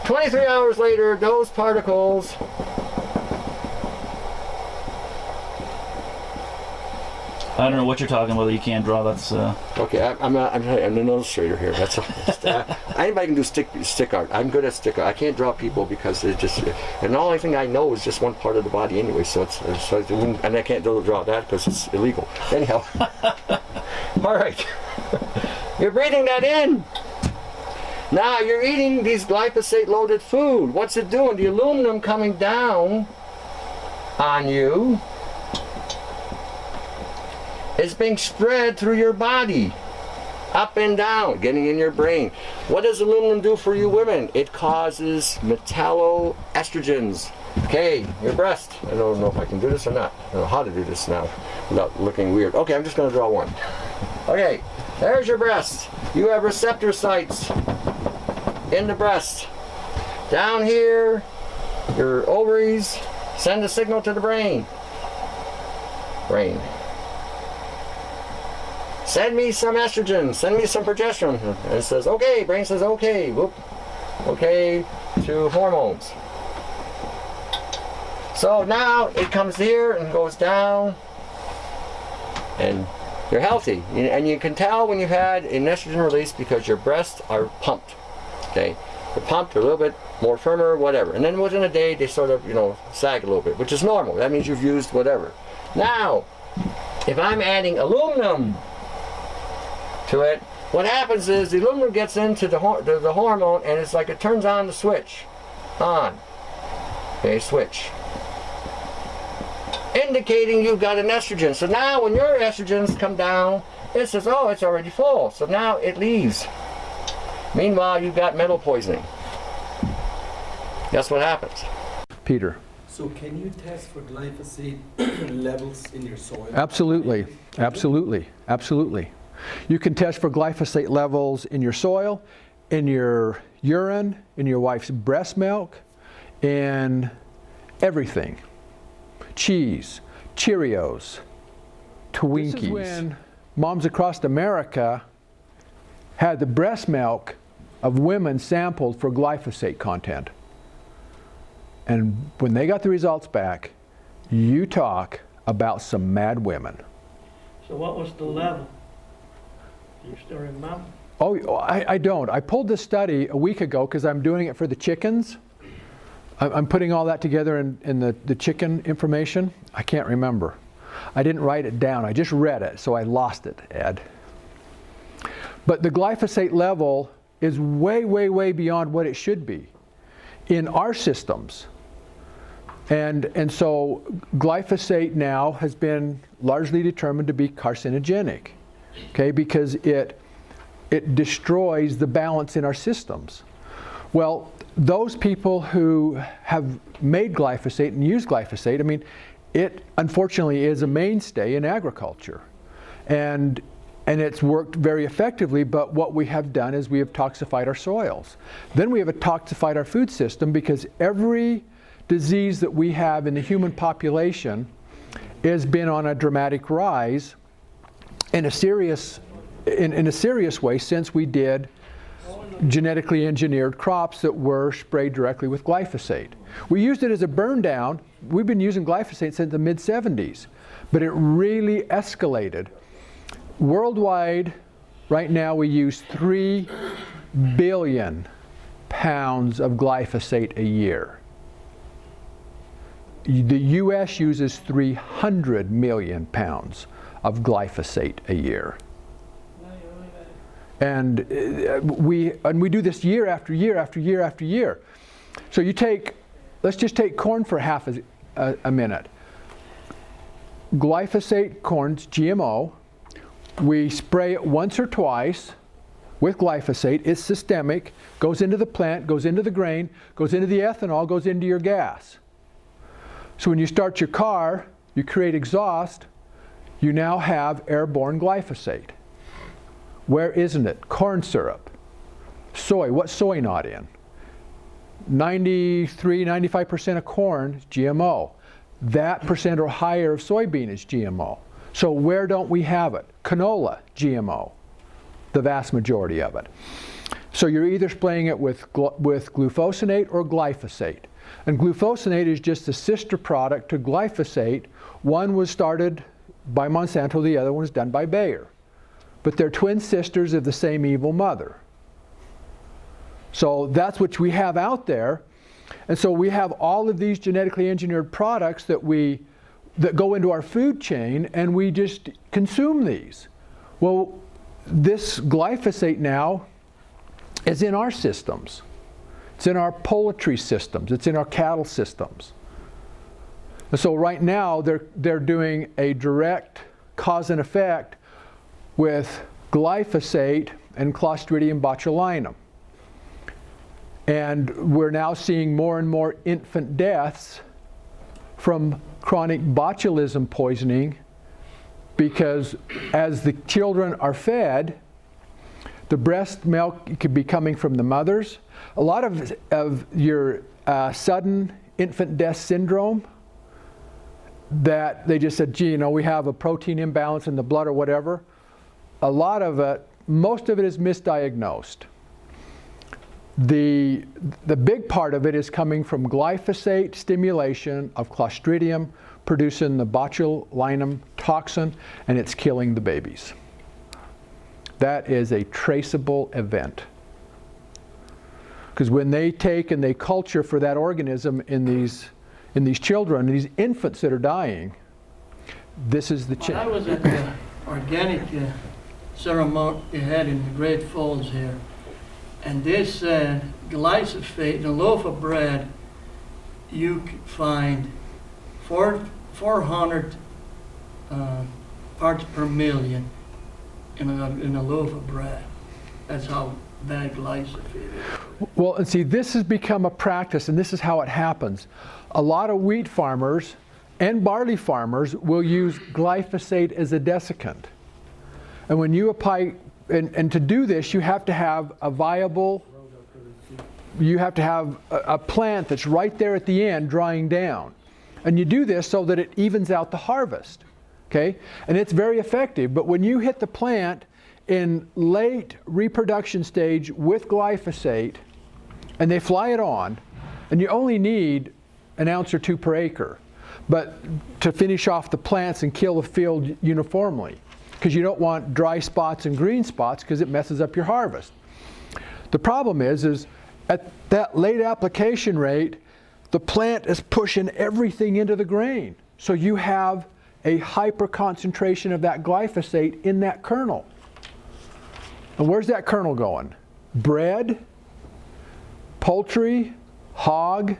23 hours later, those particles I don't know what you're talking about that you can't draw. That's okay. I'm an illustrator here. That's anybody can do stick art. I'm good at stick art. I can't draw people because it just, and the only thing I know is just one part of the body anyway. So and I can't draw that because it's illegal. Anyhow, all right. You're breathing that in. Now you're eating these glyphosate-loaded food. What's it doing? The aluminum coming down on you is being spread through your body, up and down, getting in your brain. What does aluminum do for you women? It causes metalloestrogens. Okay, your breast. I don't know if I can do this or not. I don't know how to do this now without looking weird. Okay, I'm just going to draw one. Okay, there's your breast. You have receptor sites in the breast. Down here, your ovaries send a signal to the brain. Brain. Send me some estrogen, send me some progesterone. And it says, okay, brain says, okay, whoop, okay, to hormones. So now it comes here and goes down and You're healthy, and you can tell when you've had an estrogen release because your breasts are pumped. Okay, they're pumped, they're a little bit more firmer, whatever. And then within a day, they sort of, sag a little bit, which is normal. That means you've used whatever. Now, if I'm adding aluminum to it, what happens is the aluminum gets into the hormone, and it's like it turns on the switch. On. Okay, switch. Indicating you've got an estrogen. So now when your estrogens come down, it says, oh, it's already full. So now it leaves. Meanwhile, you've got metal poisoning. That's what happens. Peter. So can you test for glyphosate levels in your soil? Absolutely, absolutely, absolutely. You can test for glyphosate levels in your soil, in your urine, in your wife's breast milk, in everything. Cheese, Cheerios, Twinkies. This is when moms across America had the breast milk of women sampled for glyphosate content. And when they got the results back, you talk about some mad women. So what was the level? Do you still remember? Oh, I don't. I pulled this study a week ago because I'm doing it for the chickens. I'm putting all that together in the chicken information. I can't remember. I didn't write it down. I just read it, so I lost it, Ed. But the glyphosate level is way, way, way beyond what it should be in our systems. And so glyphosate now has been largely determined to be carcinogenic, okay, because it destroys the balance in our systems. Well, those people who have made glyphosate and use glyphosate, I mean, it unfortunately is a mainstay in agriculture. And it's worked very effectively, but what we have done is we have toxified our soils. Then we have toxified our food system because every disease that we have in the human population has been on a dramatic rise in a serious way since we did genetically engineered crops that were sprayed directly with glyphosate. We used it as a burn down. We've been using glyphosate since the mid-70s, but it really escalated. Worldwide, right now we use 3 billion pounds of glyphosate a year. The US uses 300 million pounds of glyphosate a year. And we do this year after year after year after year. So let's just take corn for half a minute. Glyphosate corn's GMO. We spray it once or twice with glyphosate. It's systemic, goes into the plant, goes into the grain, goes into the ethanol, goes into your gas. So when you start your car, you create exhaust, you now have airborne glyphosate. Where isn't it? Corn syrup. Soy. What's soy not in? 95% of corn is GMO. That percent or higher of soybean is GMO. So where don't we have it? Canola, GMO. The vast majority of it. So you're either spraying it with glufosinate or glyphosate. And glufosinate is just a sister product to glyphosate. One was started by Monsanto, the other one was done by Bayer. But they're twin sisters of the same evil mother. So that's what we have out there. And so we have all of these genetically engineered products that go into our food chain, and we just consume these. Well, this glyphosate now is in our systems. It's in our poultry systems. It's in our cattle systems. And so right now they're doing a direct cause and effect with glyphosate and Clostridium botulinum. And we're now seeing more and more infant deaths from chronic botulism poisoning because as the children are fed, the breast milk could be coming from the mothers. A lot of your sudden infant death syndrome that they just said, gee, we have a protein imbalance in the blood or whatever. A lot of it, most of it is misdiagnosed. The big part of it is coming from glyphosate stimulation of Clostridium producing the botulinum toxin, and it's killing the babies. That is a traceable event. Because when they take and they culture for that organism in these children, these infants that are dying, this is the change. I was at the organic ceremony they had in the Great Falls here, and they said glyphosate in a loaf of bread, you could find 400 parts per million in a loaf of bread. That's how bad glyphosate is. Well, and see, this has become a practice, and this is how it happens. A lot of wheat farmers and barley farmers will use glyphosate as a desiccant. And when you apply, and to do this, you have to have a viable, you have to have a plant that's right there at the end drying down. And you do this so that it evens out the harvest, okay? And it's very effective, but when you hit the plant in late reproduction stage with glyphosate, and they fly it on, and you only need an ounce or two per acre, but to finish off the plants and kill the field uniformly, because you don't want dry spots and green spots because it messes up your harvest. The problem is at that late application rate, the plant is pushing everything into the grain. So you have a hyper concentration of that glyphosate in that kernel. And where's that kernel going? Bread, poultry, hog,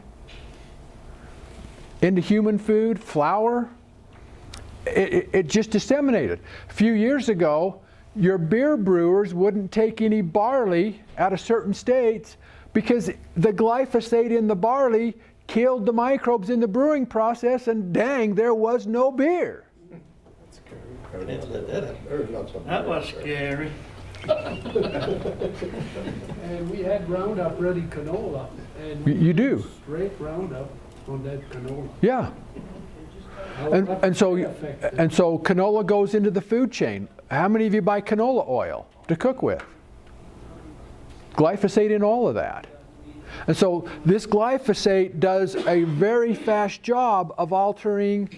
into human food, flour. It just disseminated. A few years ago, your beer brewers wouldn't take any barley out of certain states because the glyphosate in the barley killed the microbes in the brewing process, and dang, there was no beer. That was scary. And we had Roundup Ready canola. And You do? Straight Roundup on that canola. Yeah. And so canola goes into the food chain. How many of you buy canola oil to cook with? Glyphosate in all of that. And so this glyphosate does a very fast job of altering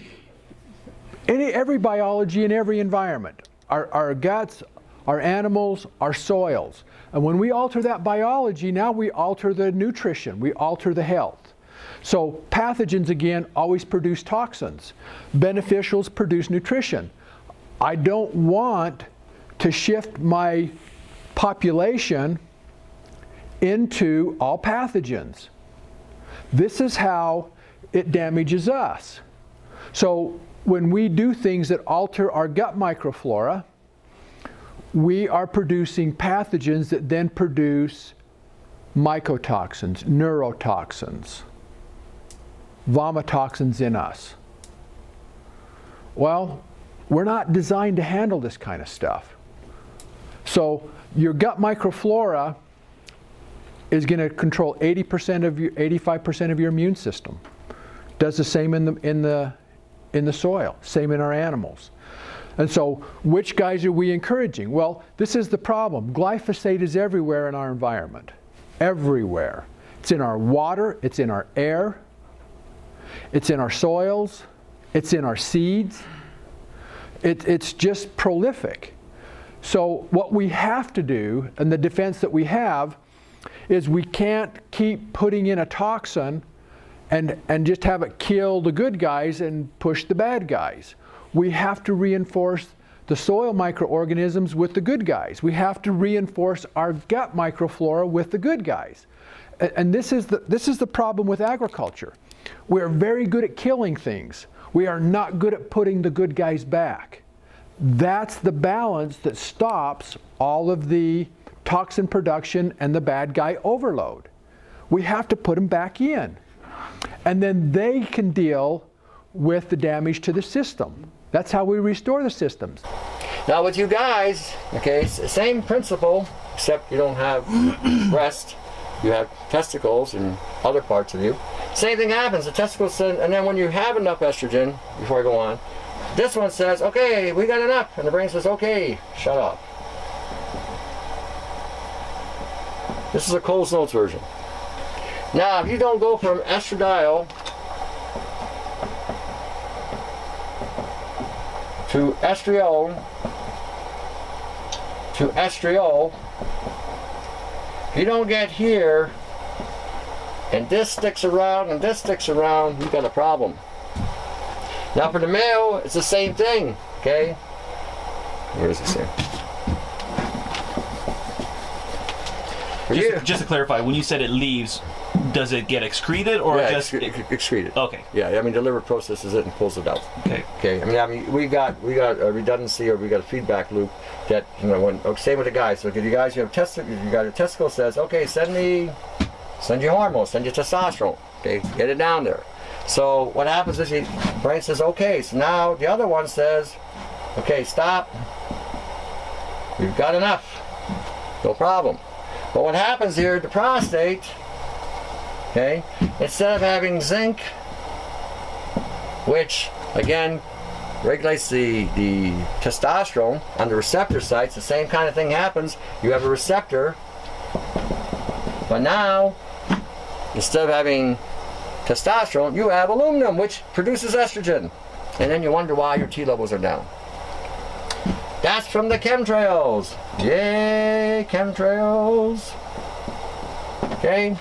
every biology in every environment. Our guts, our animals, our soils. And when we alter that biology, now we alter the nutrition, we alter the health. So pathogens, again, always produce toxins. Beneficials produce nutrition. I don't want to shift my population into all pathogens. This is how it damages us. So when we do things that alter our gut microflora, we are producing pathogens that then produce mycotoxins, neurotoxins, vomitoxins in us. Well, we're not designed to handle this kind of stuff. So your gut microflora is going to control 85% of your immune system. Does the same in the soil, same in our animals. And so which guys are we encouraging? Well, this is the problem. Glyphosate is everywhere in our environment. Everywhere. It's in our water, it's in our air, it's in our soils, it's in our seeds. It's just prolific. So what we have to do, and the defense that we have, is we can't keep putting in a toxin and just have it kill the good guys and push the bad guys. We have to reinforce the soil microorganisms with the good guys. We have to reinforce our gut microflora with the good guys. And this is the problem with agriculture. We're very good at killing things. We are not good at putting the good guys back. That's the balance that stops all of the toxin production and the bad guy overload. We have to put them back in. And then they can deal with the damage to the system. That's how we restore the systems. Now with you guys, okay, it's the same principle, except you don't have breast, you have testicles and other parts of you. Same thing happens, the testicles, and then when you have enough estrogen, before I go on, this one says, okay, we got enough, and the brain says, okay, shut up. This is a Coles Notes version. Now, if you don't go from estradiol to estriol, to estriol. If you don't get here, and this sticks around and this sticks around, you've got a problem. Now for the male, it's the same thing, okay? Where is this here? Just to clarify, when you said it leaves, does it get excreted or just excreted? Okay. Yeah, I mean the liver processes it and pulls it out. Okay. Okay. I mean we got a redundancy, or we got a feedback loop that, you know, when same with the guys. So if you guys, you got a testicle says, okay, send your hormones, send your testosterone. Okay, get it down there. So what happens is your brain says, okay, so now the other one says, okay, stop. We've got enough. No problem. But what happens here, the prostate, okay, instead of having zinc, which again regulates the testosterone on the receptor sites, the same kind of thing happens. You have a receptor, but now instead of having testosterone, you have aluminum, which produces estrogen, and then you wonder why your T levels are down. That's from the chemtrails. Yay, chemtrails. Okay.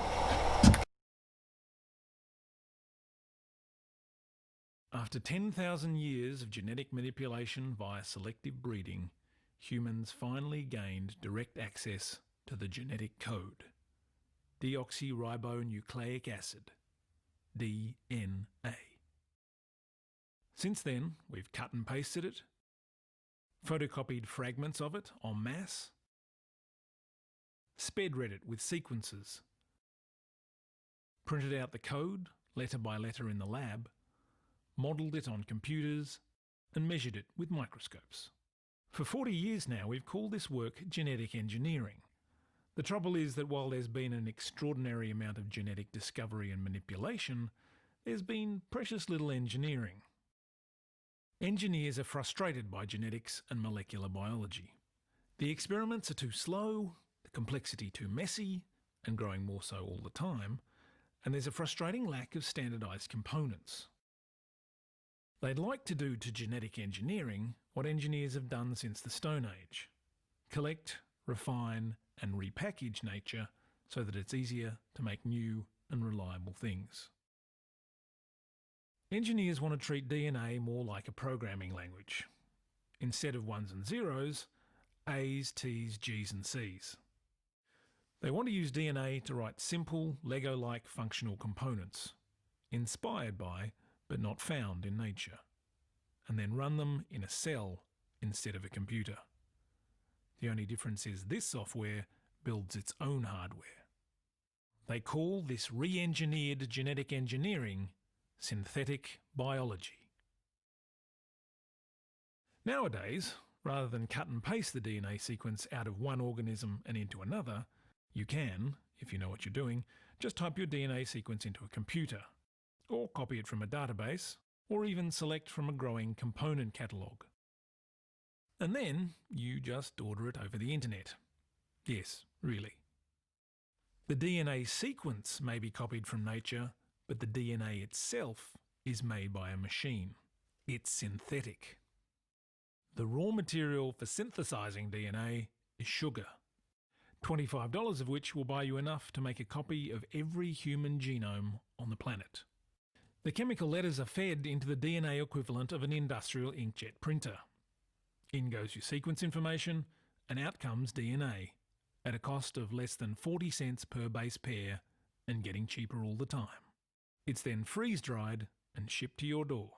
After 10,000 years of genetic manipulation via selective breeding, humans finally gained direct access to the genetic code. Deoxyribonucleic acid, DNA. Since then, we've cut and pasted it, photocopied fragments of it en masse, sped read it with sequences, printed out the code letter by letter in the lab, modelled it on computers, and measured it with microscopes. For 40 years now, we've called this work genetic engineering. The trouble is that while there's been an extraordinary amount of genetic discovery and manipulation, there's been precious little engineering. Engineers are frustrated by genetics and molecular biology. The experiments are too slow, the complexity too messy, and growing more so all the time, and there's a frustrating lack of standardised components. They'd like to do to genetic engineering what engineers have done since the Stone Age: collect, refine, and repackage nature so that it's easier to make new and reliable things. Engineers want to treat DNA more like a programming language. Instead of ones and zeros, A's, T's, G's and C's. They want to use DNA to write simple, Lego-like functional components, inspired by but not found in nature, and then run them in a cell instead of a computer. The only difference is this software builds its own hardware. They call this re-engineered genetic engineering synthetic biology. Nowadays, rather than cut and paste the DNA sequence out of one organism and into another, you can, if you know what you're doing, just type your DNA sequence into a computer, or copy it from a database, or even select from a growing component catalogue. And then you just order it over the internet. Yes, really. The DNA sequence may be copied from nature, but the DNA itself is made by a machine. It's synthetic. The raw material for synthesizing DNA is sugar, $25 of which will buy you enough to make a copy of every human genome on the planet. The chemical letters are fed into the DNA equivalent of an industrial inkjet printer. In goes your sequence information, and out comes DNA, at a cost of less than 40 cents per base pair and getting cheaper all the time. It's then freeze-dried and shipped to your door.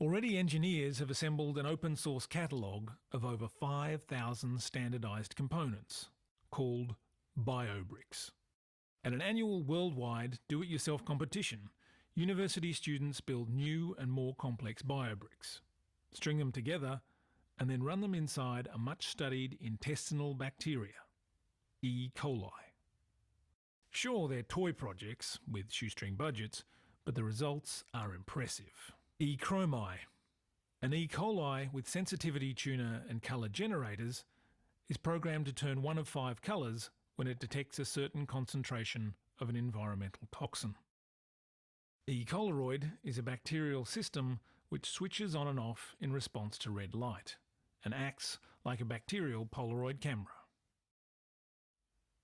Already engineers have assembled an open-source catalogue of over 5,000 standardised components, called BioBricks. At an annual worldwide do-it-yourself competition, university students build new and more complex BioBricks, string them together, and then run them inside a much-studied intestinal bacteria, E. coli. Sure, they're toy projects with shoestring budgets, but the results are impressive. E. chromi, an E. coli with sensitivity tuner and colour generators, is programmed to turn one of 5 colours when it detects a certain concentration of an environmental toxin. E. coliroid is a bacterial system which switches on and off in response to red light and acts like a bacterial Polaroid camera.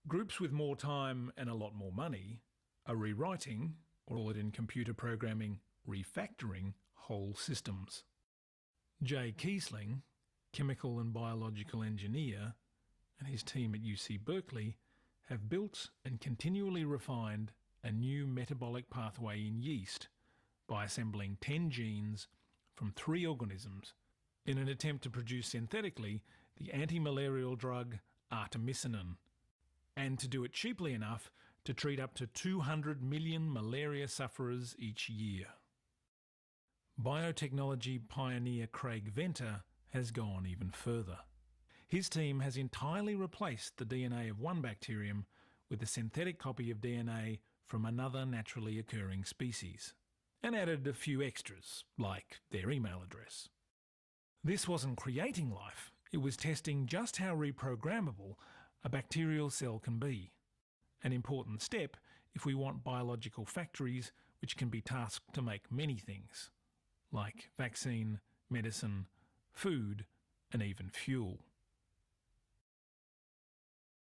Groups with more time and a lot more money are rewriting, or call it in computer programming, refactoring, whole systems. Jay Kiesling, chemical and biological engineer, and his team at UC Berkeley have built and continually refined a new metabolic pathway in yeast by assembling 10 genes from 3 organisms in an attempt to produce synthetically the anti-malarial drug artemisinin, and to do it cheaply enough to treat up to 200 million malaria sufferers each year. Biotechnology pioneer Craig Venter has gone even further. His team has entirely replaced the DNA of one bacterium with a synthetic copy of DNA from another naturally occurring species, and added a few extras, like their email address. This wasn't creating life, it was testing just how reprogrammable a bacterial cell can be, an important step if we want biological factories which can be tasked to make many things, like vaccine, medicine, food, and even fuel.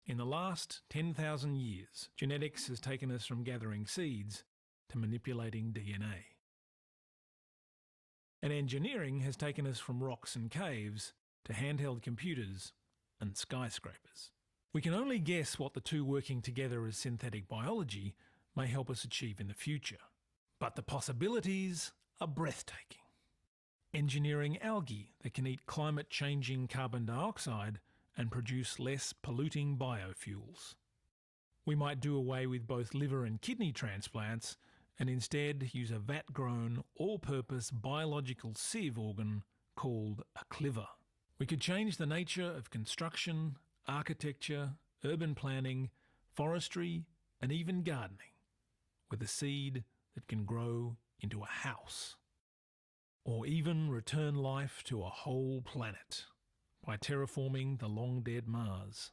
In the last 10,000 years, genetics has taken us from gathering seeds to manipulating DNA. And engineering has taken us from rocks and caves to handheld computers and skyscrapers. We can only guess what the two working together as synthetic biology may help us achieve in the future. But the possibilities are breathtaking. Engineering algae that can eat climate-changing carbon dioxide and produce less polluting biofuels. We might do away with both liver and kidney transplants and instead use a vat-grown, all-purpose biological sieve organ called a cliver. We could change the nature of construction, architecture, urban planning, forestry, and even gardening with a seed that can grow into a house. Or even return life to a whole planet by terraforming the long-dead Mars.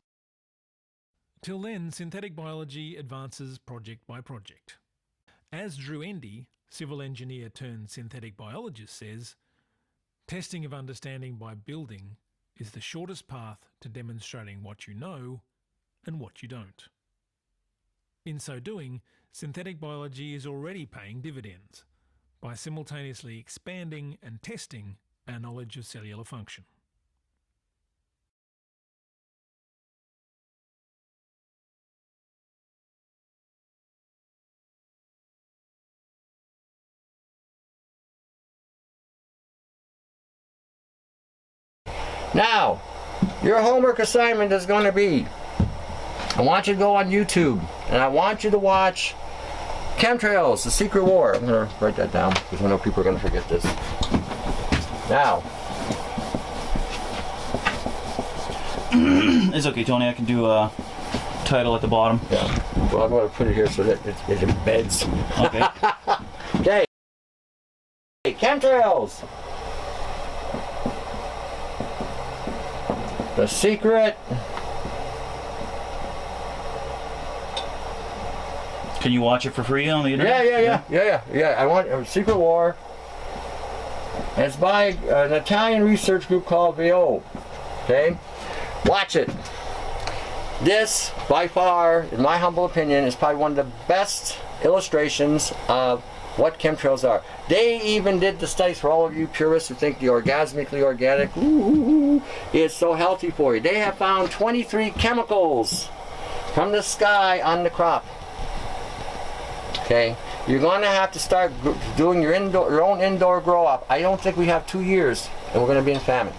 Till then, synthetic biology advances project by project. As Drew Endy, civil engineer turned synthetic biologist, says, testing of understanding by building is the shortest path to demonstrating what you know and what you don't. In so doing, synthetic biology is already paying dividends by simultaneously expanding and testing our knowledge of cellular function. Now, your homework assignment is going to be, I want you to go on YouTube and I want you to watch Chemtrails, The Secret War. I'm going to write that down because I know people are going to forget this. Now. It's okay, Tony. I can do a title at the bottom. Yeah. Well, I'm going to put it here so that it embeds. Okay. Okay. Chemtrails. The Secret. Can you watch it for free on the internet? Yeah. I want Secret War. And it's by an Italian research group called VO. Okay? Watch it. This, by far, in my humble opinion, is probably one of the best illustrations of what chemtrails are. They even did the studies for all of you purists who think the orgasmically organic is so healthy for you. They have found 23 chemicals from the sky on the crop. Okay, you're going to have to start doing your own indoor grow up. I don't think we have 2 years and we're going to be in famine.